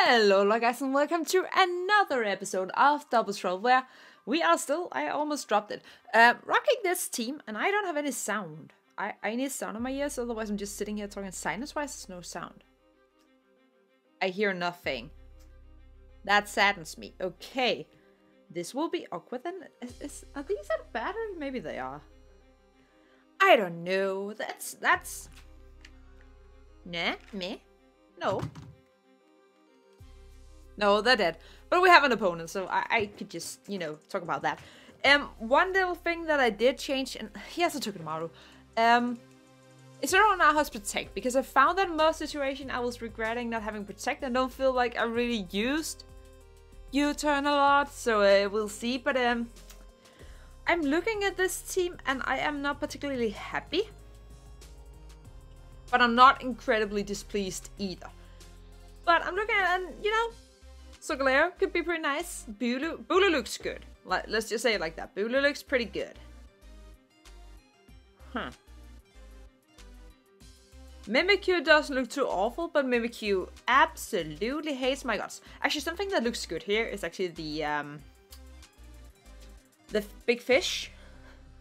Hello guys and welcome to another episode of Double Troll where we are still, I almost dropped it, rocking this team and I don't have any sound. I need sound in my ears, otherwise I'm just sitting here talking sinus-wise, there's no sound. I hear nothing. That saddens me. Okay. This will be awkward then. Are these out of battery? Maybe they are. I don't know. That's... Nah, meh. No. No, they're dead. But we have an opponent, so I could just, you know, talk about that. One little thing that I did change, and he has a Tokemaru. It's around now has Protect, because I found that in most situations I was regretting not having Protect and don't feel like I really used U-turn a lot, so we'll see. But I'm looking at this team and I am not particularly happy. But I'm not incredibly displeased either. But I'm looking at, and you know, Solgaleo could be pretty nice. Bulu looks good. Let's just say it like that. Bulu looks pretty good. Huh. Mimikyu doesn't look too awful, but Mimikyu absolutely hates my guts. Actually, something that looks good here is actually the big fish.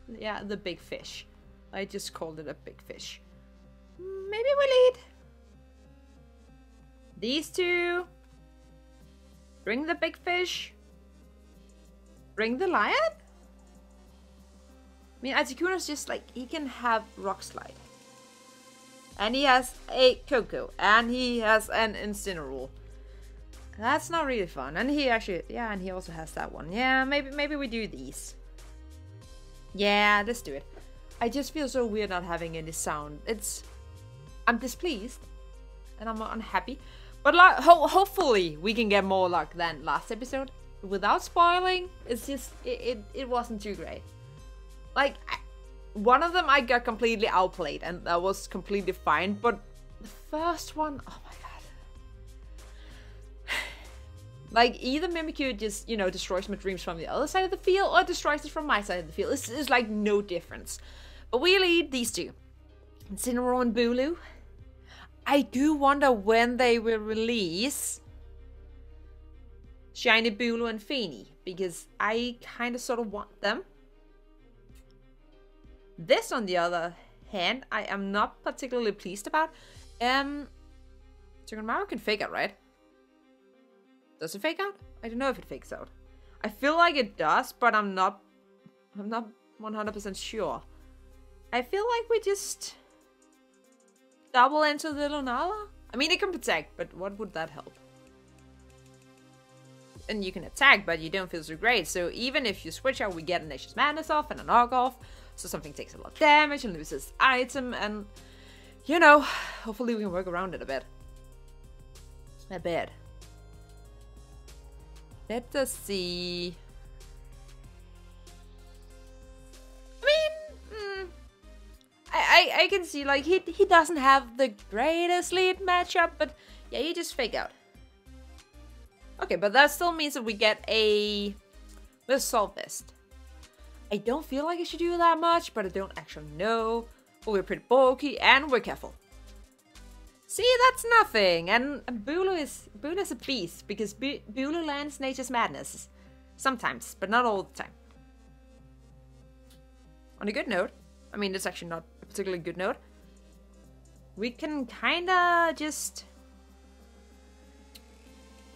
Yeah, the big fish. I just called it a big fish. Maybe we'll eat these two. Bring the big fish. Bring the lion. I mean, Articuno's just like, he can have Rock Slide. And he has a Coco. And he has an Incineroar. That's not really fun. And he actually, yeah, and he also has that one. Yeah, maybe we do these. Yeah, let's do it. I just feel so weird not having any sound. I'm displeased. And I'm unhappy. But like, hopefully we can get more luck than last episode. Without spoiling, it's just, it wasn't too great. Like, one of them I got completely outplayed and that was completely fine. But the first one, oh my god. Like, either Mimikyu just, you know, destroys my dreams from the other side of the field or destroys it from my side of the field. It's like no difference. But we'll eat these two. Incineroar and Bulu. I do wonder when they will release Shiny Bulu and Feeny, because I kind of sort of want them. This, on the other hand, I am not particularly pleased about. Tokemaru can fake out, right? Does it fake out? I don't know if it fakes out. I feel like it does, but I'm not 100% sure. I feel like we just double into the Lunala? I mean, it can protect, but what would that help? And you can attack, but you don't feel so great. So even if you switch out, we get a Nature's Madness off and a knockoff. So something takes a lot of damage and loses item. And, you know, hopefully we can work around it a bit. A bit. Let us see. I can see, like, he doesn't have the greatest lead matchup, but yeah, you just fake out. Okay, but that still means that we get a Assault Vest. I don't feel like I should do that much, but I don't actually know. But we're pretty bulky and we're careful. See, that's nothing. And Bulu is a beast because Bulu lands Nature's Madness. Sometimes, but not all the time. On a good note, I mean, it's actually not a particularly good note. We can kinda just...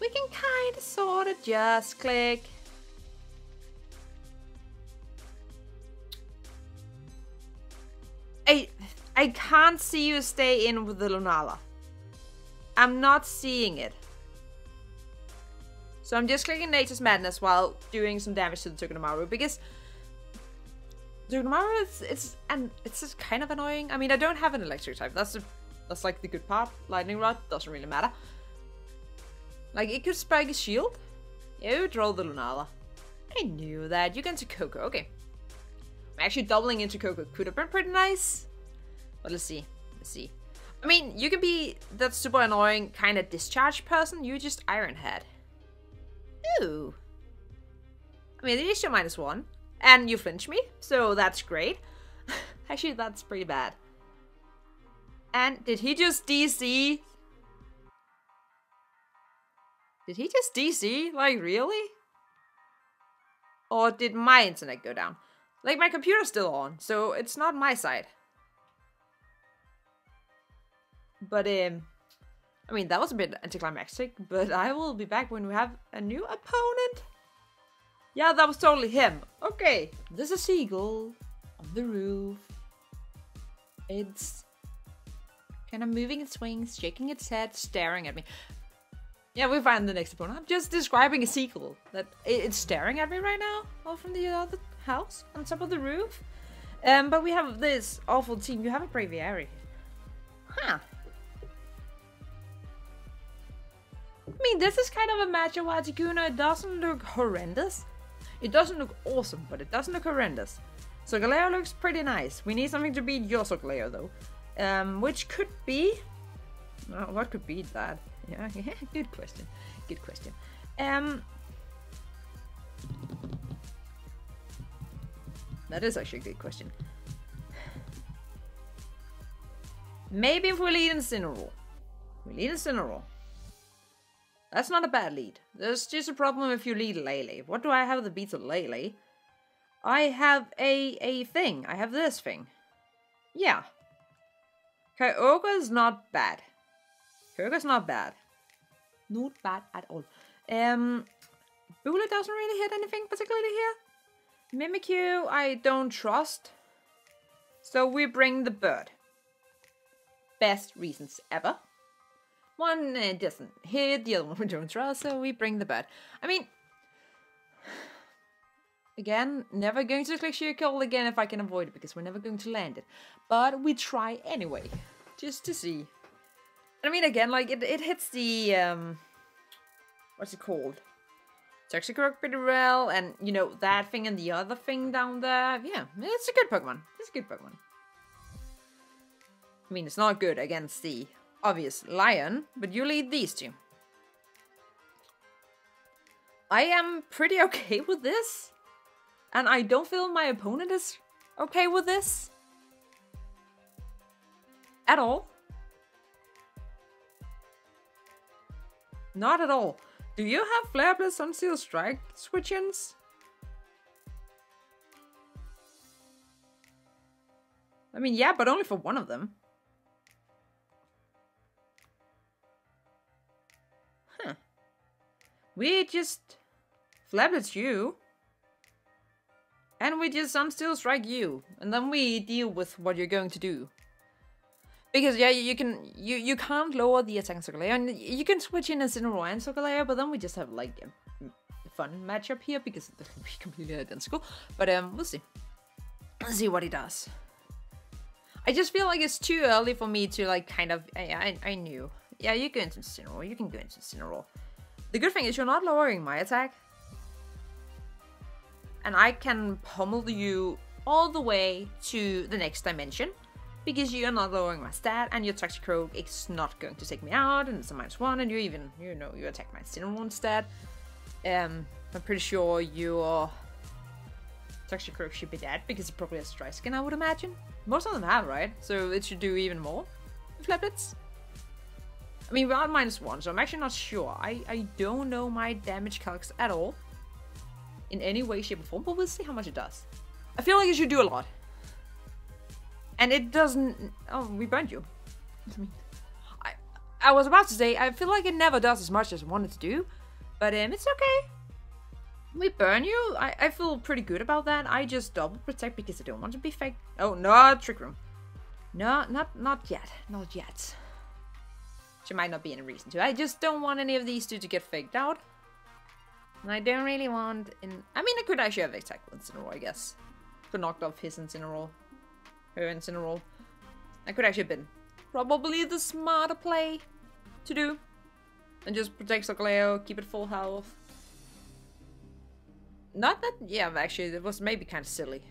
We can kinda sorta just click. I can't see you stay in with the Lunala. I'm not seeing it. So I'm just clicking Nature's Madness while doing some damage to the Tokemaru because Tokemaru it's just kind of annoying. I mean, I don't have an electric type. That's like the good part. Lightning Rod doesn't really matter. Like, it could spike his shield. Yeah, it would roll the Lunala. I knew that. You get into Coco. Okay. Actually, doubling into Coco could have been pretty nice. But let's see. Let's see. I mean, you can be that super annoying kind of discharge person. You just Iron Head. Ooh. I mean, it is your -1. And you flinch me, so that's great. Actually, that's pretty bad. And did he just DC? Did he just DC? Like, really? Or did my internet go down? Like, my computer's still on, so it's not my side. But, I mean, that was a bit anticlimactic, but I will be back when we have a new opponent. Yeah, that was totally him. Okay, there's a seagull on the roof. It's kind of moving its wings, shaking its head, staring at me. Yeah, we find the next opponent. I'm just describing a seagull that it's staring at me right now, all from the other house on top of the roof. But we have this awful team. You have a Braviary. Huh. I mean, this is kind of a match of Articuno. It doesn't look horrendous. It doesn't look awesome, but it doesn't look horrendous. Solgaleo looks pretty nice. We need something to beat your Solgaleo, though. Which could be... what could beat that? Yeah, good question. Good question. That is actually a good question. Maybe if we lead Incineroar. We lead Incineroar. That's not a bad lead. There's just a problem if you lead Lele. What do I have that beats a Lele? I have a thing. I have this thing. Yeah. Kyogre is not bad. Kyogre's not bad. Not bad at all. Bula doesn't really hit anything particularly here. Mimikyu I don't trust. So we bring the bird. Best reasons ever. One doesn't hit, the other one we don't trust, so we bring the bird. I mean, again, never going to click Sheer Cold again if I can avoid it, because we're never going to land it. But we try anyway, just to see. I mean, again, like, it hits the, what's it called? Toxicroak pretty well, and, you know, that thing and the other thing down there. Yeah, it's a good Pokemon. It's a good Pokemon. I mean, it's not good against the obvious lion, but you lead these two. I am pretty okay with this, and I don't feel my opponent is okay with this at all. Not at all. Do you have Flare Blitz on Steel Strike switch-ins? I mean, yeah, but only for one of them. Huh. We just Flare Blitz you. And we just Unsteel Strike you. And then we deal with what you're going to do. Because yeah, you can't lower the attack on Solgaleo, and you can switch in Incineroar and Solgaleo, but then we just have like a fun matchup here because it's going to be completely identical. But we'll see. Let's see what he does. I just feel like it's too early for me to like kind of I knew. Yeah, you go into Incineroar, you can go into Incineroar. The good thing is you're not lowering my attack. And I can pummel you all the way to the next dimension. Because you're not lowering my stat, and your Toxicroak is not going to take me out, and it's a -1, and you even, you know, you attack my Incineroar instead. I'm pretty sure your Toxicroak should be dead, because it probably has Dry Skin, I would imagine. Most of them have, right? So it should do even more with Flare Blitz. I mean, we're at -1, so I'm actually not sure. I don't know my damage calcs at all. In any way, shape, or form, but we'll see how much it does. I feel like it should do a lot. And it doesn't... Oh, we burned you. I was about to say, I feel like it never does as much as I wanted to do. But it's okay. We burn you. I feel pretty good about that. I just double protect because I don't want to be fake. Oh, no, Trick Room. No, not yet. Not yet. There might not be any reason to. I just don't want any of these two to get faked out. And I don't really want... I mean, I could actually have attacked Incineroar, I guess. Could knocked off his Incineroar. Her Incineroar. That could actually have been probably the smarter play to do. And just protect Solgaleo, keep it full health. Not that, yeah, actually, it was maybe kind of silly.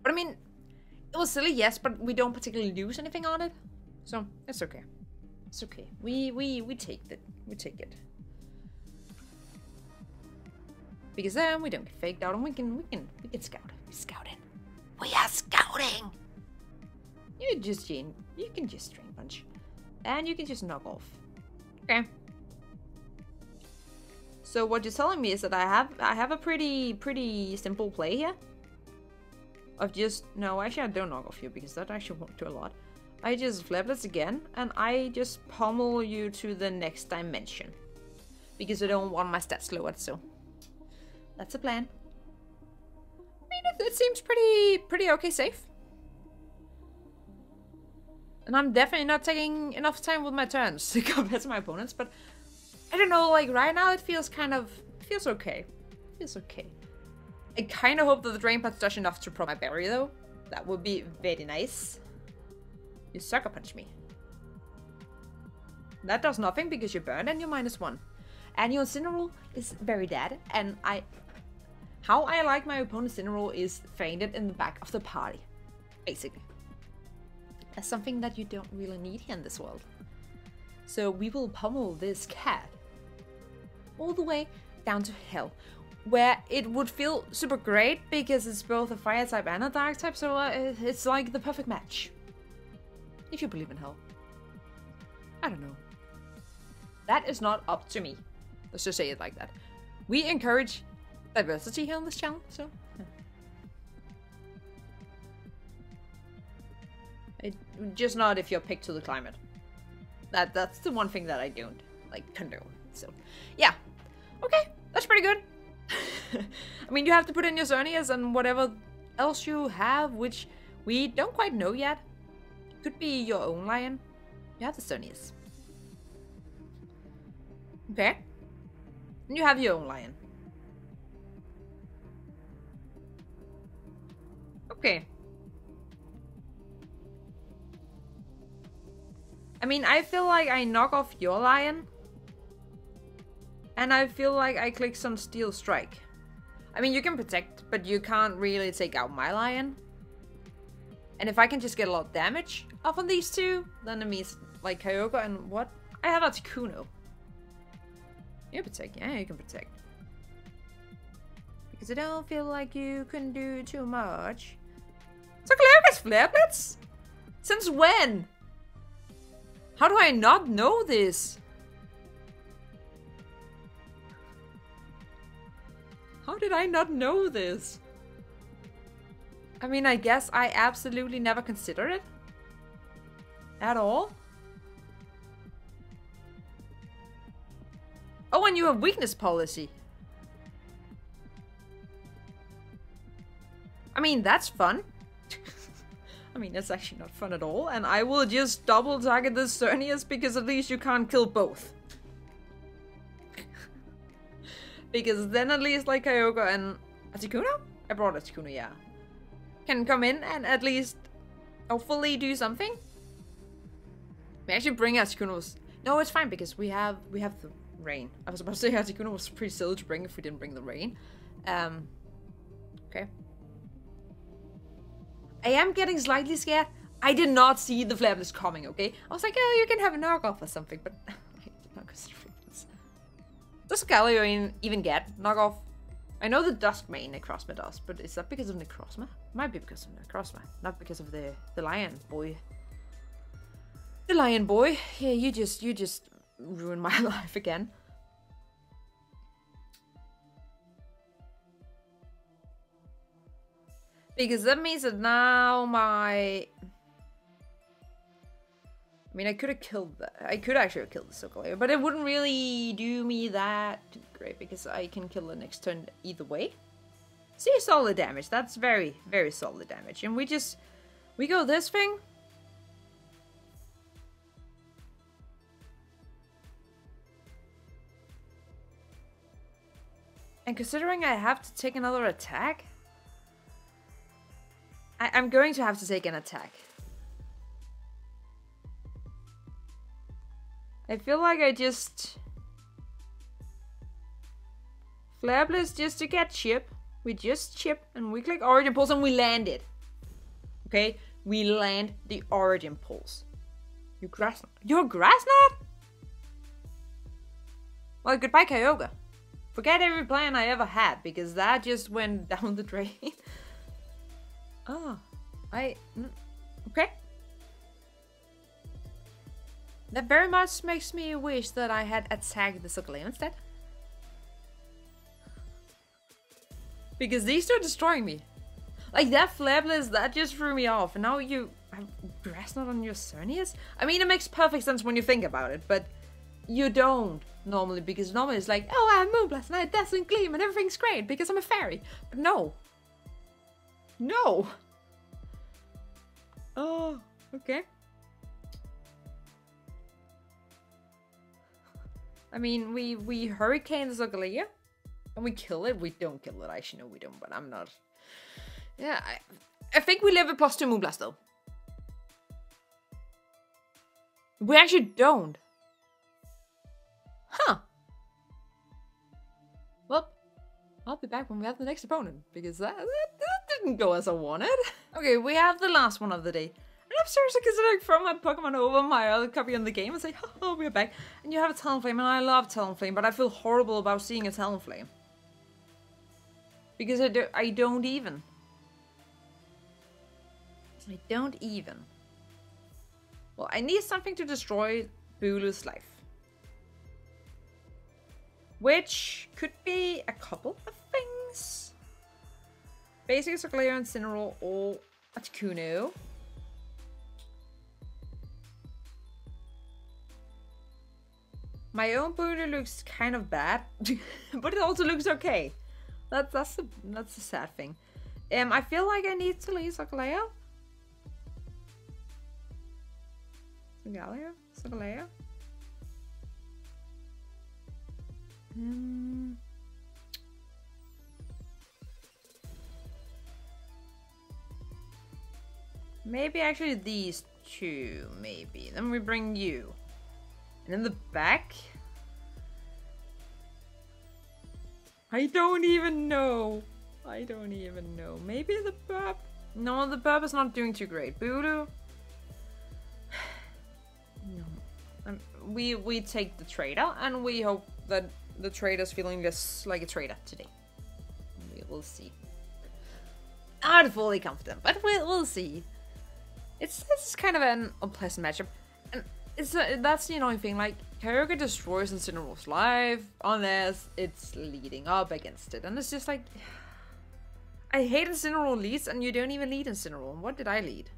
But I mean, it was silly, yes, but we don't particularly lose anything on it. So, it's okay. It's okay. We take it. We take it. Because then we don't get faked out and we can scout. We're scouting. We are scouting! You can just Drain Punch. And you can just knock off. Okay. So what you're telling me is that I have a pretty simple play here. Of just no, actually I don't knock off you because that actually won't do a lot. I just Flablets again and I just pummel you to the next dimension. Because I don't want my stats lowered, so that's a plan. I mean, it seems pretty okay safe. And I'm definitely not taking enough time with my turns compared to my opponents, but I don't know, like right now it feels feels okay. Feels okay. I kind of hope that the Drain Punch does enough to prop my berry though. That would be very nice. You Sucker Punch me. That does nothing because you burned and you're -1. And your Incineroar is very dead, and how I like my opponent's Incineroar is fainted in the back of the party, basically. That's something that you don't really need here in this world. So we will pummel this cat all the way down to hell, where it would feel super great because it's both a fire type and a dark type, so it's like the perfect match. If you believe in hell. I don't know. That is not up to me. Let's just say it like that. We encourage diversity here on this channel, so just not if you're picked to the climate. That's the one thing that I don't like condone. So yeah, okay, that's pretty good. I mean, you have to put in your Xerneas and whatever else you have, which we don't quite know yet. It could be your own lion. You have the Xerneas. Okay. And you have your own lion. Okay. I mean, I feel like I knock off your lion. And I feel like I click some Steel Strike. I mean, you can protect, but you can't really take out my lion. And if I can just get a lot of damage off on these two, then it means like Kyogre and what? I have Articuno. You protect, yeah, you can protect. Because I don't feel like you can do too much. So Kyogre's Flareblitz? Since when? How do I not know this? How did I not know this? I mean, I guess I absolutely never considered it. At all. Oh, and you have weakness policy. I mean, that's fun. I mean, that's actually not fun at all. And I will just double target this Xerneas because at least you can't kill both. Because then at least like Kyogre and Articuno? I brought Articuno, yeah. Can come in and at least hopefully do something. We actually bring Articuno's. No, it's fine because we have the rain. I was about to say Articuno was pretty silly to bring if we didn't bring the rain. Okay. I am getting slightly scared. I did not see the Flablets coming, okay? I was like, oh, you can have a knockoff or something, but I did not consider Flablets. Does Galio even get knockoff? I know the Duskmane Necrozma does, but is that because of Necrozma? Might be because of Necrozma, not because of the lion boy. The lion boy. Yeah, you just ruined my life again. Because that means that now my... I mean, I could have killed that. I could actually have killed the Solgaleo, but it wouldn't really do me that great because I can kill the next turn either way. See, solid damage. That's very, very solid damage. And we go this thing. And considering I have to take another attack, I'm going to have to take an attack. I feel like I just... Flablets just to get chip. We just chip and we click Origin Pulse and we land it. Okay? We land the Origin Pulse. You're Grass Knot? Well, goodbye Kyogre. Forget every plan I ever had because that just went down the drain. Oh, okay. That very much makes me wish that I had attacked the Solgaleo instead. Because these two are destroying me. Like, that Flabless, that just threw me off. And now you have Grass Knot on your Cernius? I mean, it makes perfect sense when you think about it, but you don't normally, because normally it's like, oh, I have Moonblast and I have Dazzling Gleam and everything's great because I'm a fairy. But no. No. Oh, okay. I mean, we Hurricane the Solgaleo and we kill it. We don't kill it. Actually, no, we don't, but I'm not. Yeah, I think we live with +2 Moonblast though. We actually don't. Huh. Well, I'll be back when we have the next opponent, because that didn't go as I wanted. Okay, we have the last one of the day. And I'm seriously considering throwing my Pokemon over my other copy in the game and say, oh, we're back. And you have a Talonflame, and I love Talonflame, but I feel horrible about seeing a Talonflame. Because I don't even. I don't even. Well, I need something to destroy Bulu's life. Which could be a couple of things. Basically, Solgaleo, Incineroar, or Articuno. My own Bulu looks kind of bad, but it also looks okay. That's a sad thing. I feel like I need to leave Solgaleo. Solgaleo. Maybe actually these two, maybe. Then we bring you. And in the back? I don't even know. Maybe the Burp? No, the Burp is not doing too great. Bulu? No. We take the trader, and we hope that the trader's feeling less like a trader today. We will see. Not fully confident, but we'll see. This is kind of an unpleasant matchup, and that's the annoying thing. Like, Kyogre destroys Incineroar's life unless it's leading up against it, and it's just like, I hate Incineroar leads, and you don't even lead Incineroar. What did I lead?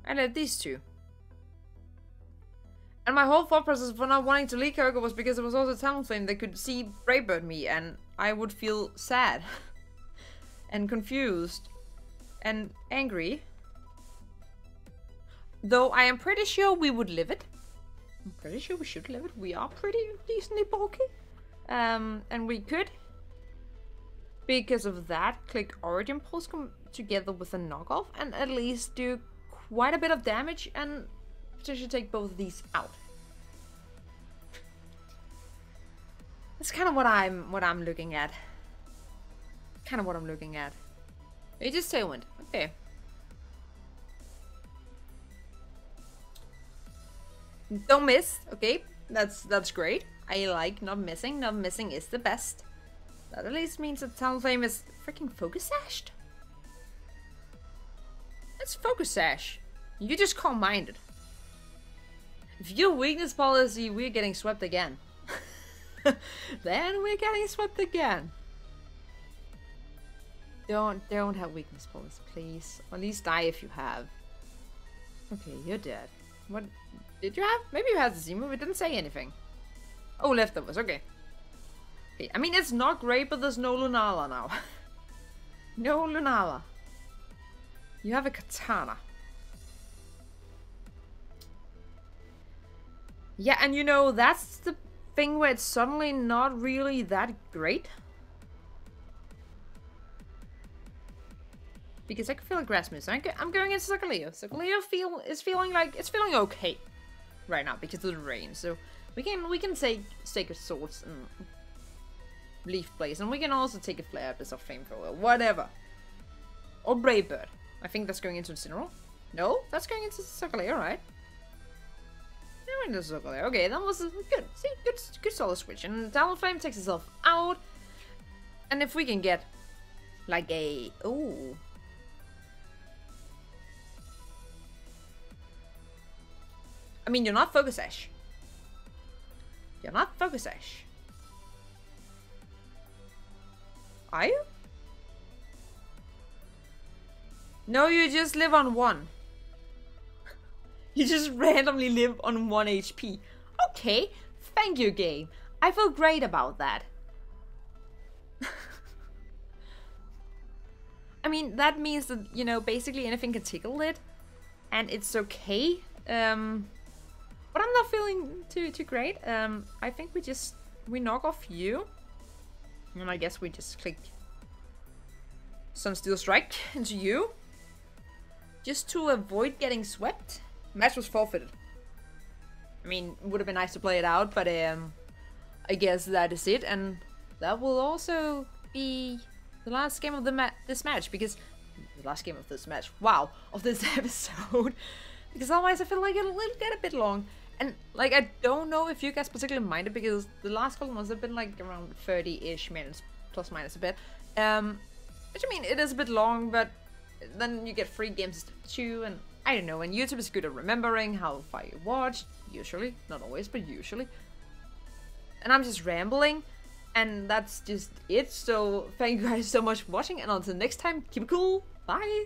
I led these two. And my whole thought process for not wanting to lead Kyogre was because it was also Talonflame that could see Brave Bird me, and I would feel sad and confused and angry. Though I am pretty sure we would live it. I'm pretty sure we should live it. We are pretty decently bulky. And we could, because of that, click Origin Pulse come together with a knockoff and at least do quite a bit of damage and potentially take both of these out. That's kind of what I'm looking at. It is Tailwind. Okay. Don't miss. Okay, that's great. I like not missing. Not missing is the best. That at least means that Talonflame is freaking Focus Sashed. That's Focus Sash. You just can't mind it. If your weakness policy, we're getting swept again. Then we're getting swept again. Don't have weakness policy, please. Or at least die if you have. Okay, you're dead. What did you have? Maybe you had the Z move. It didn't say anything. Oh, leftovers. Okay. Okay. I mean, it's not great, but there's no Lunala now. No Lunala. You have a Katana. Yeah, and you know, that's the thing where it's suddenly not really that great. Because I can feel a grass move, so I'm going into Solgaleo. Solgaleo is feeling like it's feeling okay right now because of the rain. So we can take Sacred Swords and Leaf Blaze, and we can also take a Flare Abyss of Flamethrower, whatever. Or Brave Bird. I think that's going into Incineroar. No, that's going into Solgaleo, right? No, into Solgaleo. Okay, that was good. See, good solid switch. And Talonflame takes itself out. And if we can get like a I mean, you're not Focus Sash. You're not Focus Sash. Are you? No, you just live on 1. You just randomly live on 1 HP. Okay, thank you, game. I feel great about that. I mean, that means that, you know, basically anything can tickle it. And it's okay. But I'm not feeling too great. I think we knock off you. And I guess we just click Sunsteel Strike into you. Just to avoid getting swept. Match was forfeited. I mean, it would have been nice to play it out, but I guess that is it. And that will also be the last game of this match, because the last game of this match, wow, of this episode, because otherwise I feel like it'll get a bit long. And like, I don't know if you guys particularly mind it, because the last couple must have been like around 30-ish minutes, plus minus a bit. Which I mean, it is a bit long, but then you get free games too, and I don't know, and YouTube is good at remembering how far you watched, usually, not always, but usually. And I'm just rambling. And that's just it. So thank you guys so much for watching, and until next time, keep it cool. Bye.